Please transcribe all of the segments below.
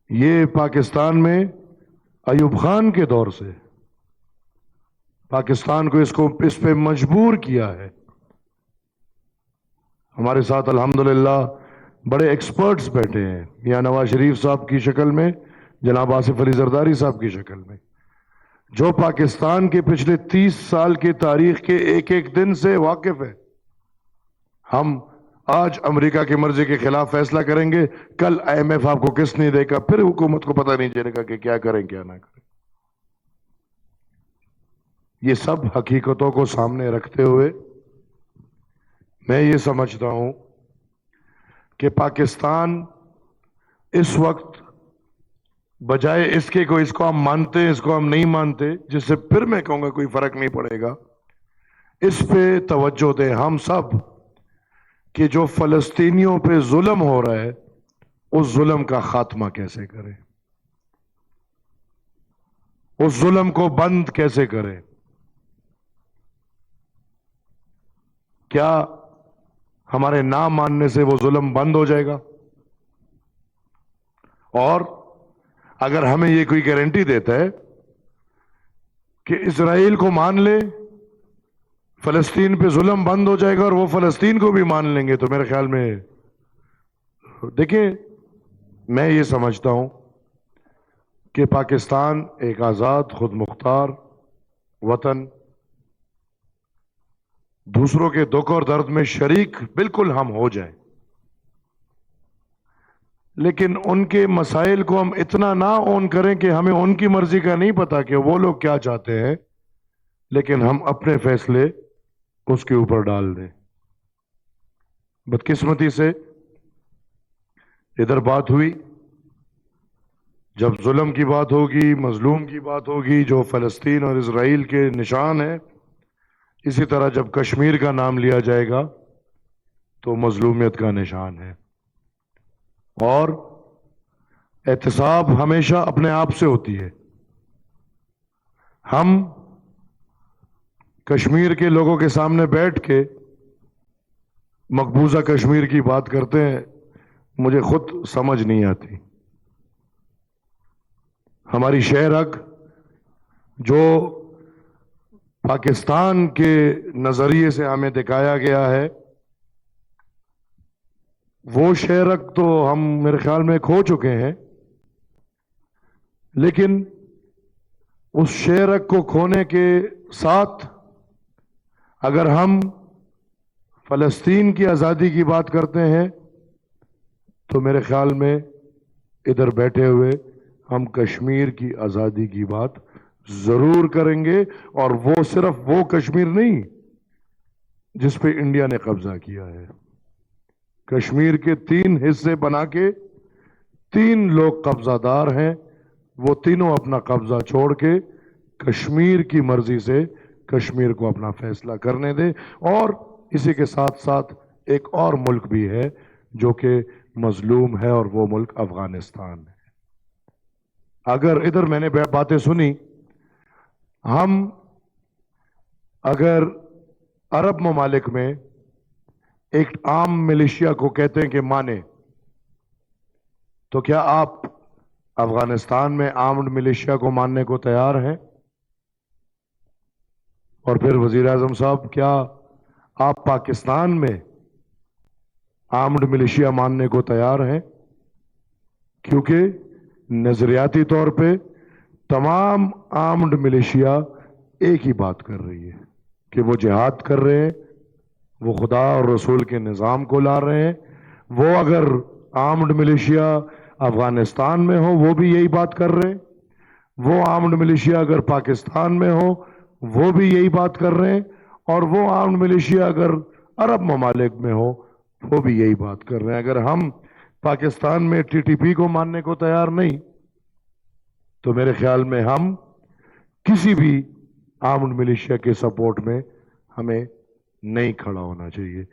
یہ پاکستان میں ایوب خان کے دور سے پاکستان کو اس پہ مجبور کیا ہے. ہمارے ساتھ الحمدللہ بڑے ایکسپرٹس بیٹھے ہیں، میاں نواز شریف صاحب کی شکل میں، جناب آصف علی زرداری صاحب کی شکل میں، جو پاکستان کے پچھلے 30 سال کی تاریخ کے ایک ایک دن سے واقف ہے. ہم آج امریکہ کی مرضی کے خلاف فیصلہ کریں گے، کل IMF آپ کو کس نہیں دے گا، پھر حکومت کو پتہ نہیں چلے گا کہ کیا کریں کیا نہ کریں. یہ سب حقیقتوں کو سامنے رکھتے ہوئے میں یہ سمجھتا ہوں کہ پاکستان اس وقت بجائے اس کے اس کو ہم مانتے ہیں، اس کو ہم نہیں مانتے، جس سے پھر میں کہوں گا کوئی فرق نہیں پڑے گا، اس پہ توجہ دیں ہم سب کہ جو فلسطینیوں پہ ظلم ہو رہا ہے اس ظلم کا خاتمہ کیسے کریں، اس ظلم کو بند کیسے کریں. کیا ہمارے نہ ماننے سے وہ ظلم بند ہو جائے گا؟ اور اگر ہمیں یہ کوئی گارنٹی دیتا ہے کہ اسرائیل کو مان لے فلسطین پہ ظلم بند ہو جائے گا اور وہ فلسطین کو بھی مان لیں گے، تو میرے خیال میں دیکھیں، میں یہ سمجھتا ہوں کہ پاکستان ایک آزاد خود مختار وطن، دوسروں کے دکھ اور درد میں شریک بالکل ہم ہو جائیں، لیکن ان کے مسائل کو ہم اتنا نہ اون کریں کہ ہمیں ان کی مرضی کا نہیں پتا کہ وہ لوگ کیا چاہتے ہیں، لیکن ہم اپنے فیصلے اس کے اوپر ڈال دیں. بدقسمتی سے ادھر بات ہوئی، جب ظلم کی بات ہوگی، مظلوم کی بات ہوگی جو فلسطین اور اسرائیل کے نشان ہیں، اسی طرح جب کشمیر کا نام لیا جائے گا تو مظلومیت کا نشان ہے. اور احتساب ہمیشہ اپنے آپ سے ہوتی ہے. ہم کشمیر کے لوگوں کے سامنے بیٹھ کے مقبوضہ کشمیر کی بات کرتے ہیں، مجھے خود سمجھ نہیں آتی. ہماری شہ رگ جو پاکستان کے نظریے سے ہمیں دکھایا گیا ہے، وہ شہ رگ تو ہم میرے خیال میں کھو چکے ہیں، لیکن اس شہ رگ کو کھونے کے ساتھ اگر ہم فلسطین کی آزادی کی بات کرتے ہیں تو میرے خیال میں ادھر بیٹھے ہوئے ہم کشمیر کی آزادی کی بات ضرور کریں گے، اور وہ صرف وہ کشمیر نہیں جس پہ انڈیا نے قبضہ کیا ہے. کشمیر کے 3 حصے بنا کے 3 لوگ قبضہ دار ہیں، وہ تینوں اپنا قبضہ چھوڑ کے کشمیر کی مرضی سے کشمیر کو اپنا فیصلہ کرنے دیں. اور اسی کے ساتھ ساتھ ایک اور ملک بھی ہے جو کہ مظلوم ہے، اور وہ ملک افغانستان ہے. اگر ادھر میں نے باتیں سنی، ہم اگر عرب ممالک میں ایک عام ملیشیا کو کہتے ہیں کہ مانے، تو کیا آپ افغانستان میں آرمڈ ملیشیا کو ماننے کو تیار ہیں؟ اور پھر وزیر اعظم صاحب، کیا آپ پاکستان میں آرمڈ ملیشیا ماننے کو تیار ہیں؟ کیونکہ نظریاتی طور پہ تمام آرمڈ ملیشیا ایک ہی بات کر رہی ہے کہ وہ جہاد کر رہے ہیں، وہ خدا اور رسول کے نظام کو لا رہے ہیں. وہ اگر آرمڈ ملیشیا افغانستان میں ہو وہ بھی یہی بات کر رہے ہیں، وہ آرمڈ ملیشیا اگر پاکستان میں ہو وہ بھی یہی بات کر رہے ہیں، اور وہ آرمڈ ملیشیا اگر عرب ممالک میں ہو وہ بھی یہی بات کر رہے ہیں. اگر ہم پاکستان میں TTP کو ماننے کو تیار نہیں تو میرے خیال میں ہم کسی بھی آرمڈ ملیشیا کے سپورٹ میں ہمیں نہیں کھڑا ہونا چاہیے.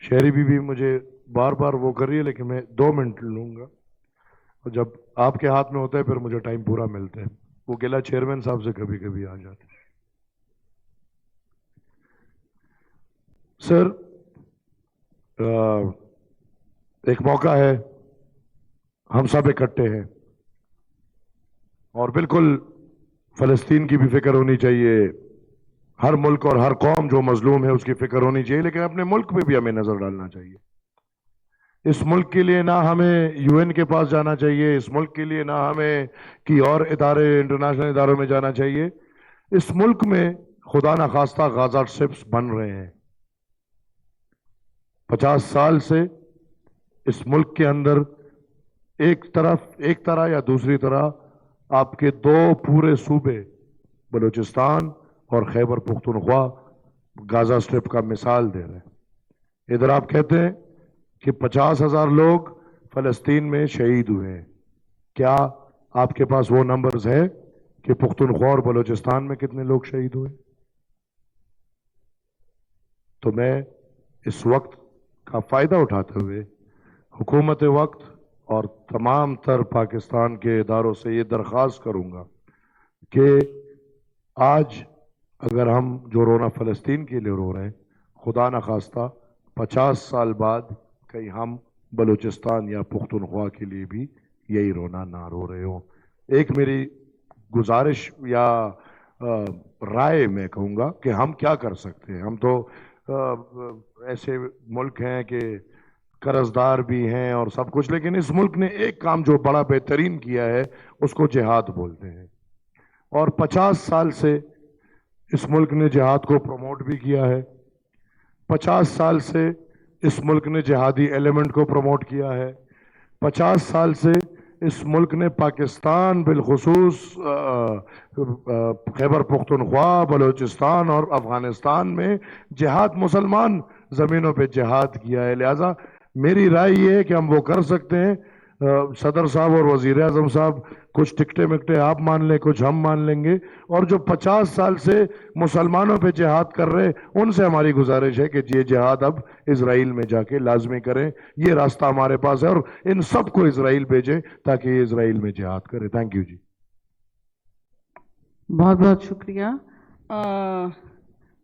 شہری بھی مجھے بار بار وہ کر رہی ہے، لیکن میں 2 منٹ لوں گا، اور جب آپ کے ہاتھ میں ہوتا ہے پھر مجھے ٹائم پورا ملتا ہے. وہ گلا چیئرمین صاحب سے کبھی کبھی آ جاتے ہیں. سر، ایک موقع ہے، ہم سب اکٹھے ہیں، اور بالکل فلسطین کی بھی فکر ہونی چاہیے. ہر ملک اور ہر قوم جو مظلوم ہے اس کی فکر ہونی چاہیے, لیکن اپنے ملک پہ بھی ہمیں نظر ڈالنا چاہیے. اس ملک کے لیے نہ ہمیں یو این کے پاس جانا چاہیے, اس ملک کے لیے نہ ہمیں کی اور ادارے انٹرنیشنل اداروں میں جانا چاہیے. اس ملک میں خدا نخواستہ غازہ سٹرپس بن رہے ہیں. 50 سال سے اس ملک کے اندر ایک طرح یا دوسری طرح آپ کے 2 پورے صوبے بلوچستان اور خیبر پختونخوا غازہ سٹرپ کا مثال دے رہے ہیں. ادھر آپ کہتے ہیں کہ 50,000 لوگ فلسطین میں شہید ہوئے ہیں. کیا آپ کے پاس وہ نمبرز ہے کہ پختونخوا اور بلوچستان میں کتنے لوگ شہید ہوئے؟ تو میں اس وقت کا فائدہ اٹھاتے ہوئے حکومت وقت اور تمام تر پاکستان کے اداروں سے یہ درخواست کروں گا کہ آج اگر ہم جو رونا فلسطین کے لیے رو رہے ہیں, خدا نخواستہ 50 سال بعد کہیں ہم بلوچستان یا پختونخوا کے لیے بھی یہی رونا نہ رو رہے ہوں. ایک میری گزارش یا رائے میں کہوں گا کہ ہم کیا کر سکتے ہیں. ہم تو ایسے ملک ہیں کہ قرض دار بھی ہیں اور سب کچھ, لیکن اس ملک نے ایک کام جو بڑا بہترین کیا ہے اس کو جہاد بولتے ہیں. اور 50 سال سے اس ملک نے جہاد کو پروموٹ بھی کیا ہے. 50 سال سے اس ملک نے جہادی ایلیمنٹ کو پروموٹ کیا ہے. 50 سال سے اس ملک نے پاکستان بالخصوص خیبر پختونخوا, بلوچستان اور افغانستان میں جہاد, مسلمان زمینوں پہ جہاد کیا ہے. لہٰذا میری رائے یہ ہے کہ ہم وہ کر سکتے ہیں. صدر صاحب اور وزیر اعظم صاحب کچھ ٹکٹے مکٹے آپ مان لیں, کچھ ہم مان لیں گے, اور جو 50 سال سے مسلمانوں پہ جہاد کر رہے ان سے ہماری گزارش ہے کہ یہ جہاد اب اسرائیل میں جا کے لازمی کریں. یہ راستہ ہمارے پاس ہے اور ان سب کو اسرائیل بھیجیں تاکہ یہ اسرائیل میں جہاد کرے. تھینک یو جی. بہت بہت شکریہ.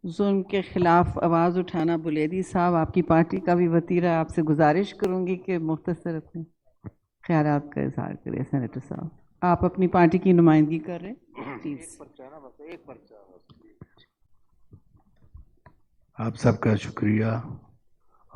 ظلم کے خلاف آواز اٹھانا بلیدی صاحب آپ کی پارٹی کا بھی وتیرہ, آپ سے گزارش کروں گی کہ مختصر اپنے خیالات کا اظہار کریں. سینیٹر صاحب آپ اپنی پارٹی کی نمائندگی کر رہے ہیں, پلیز. آپ سب کا شکریہ.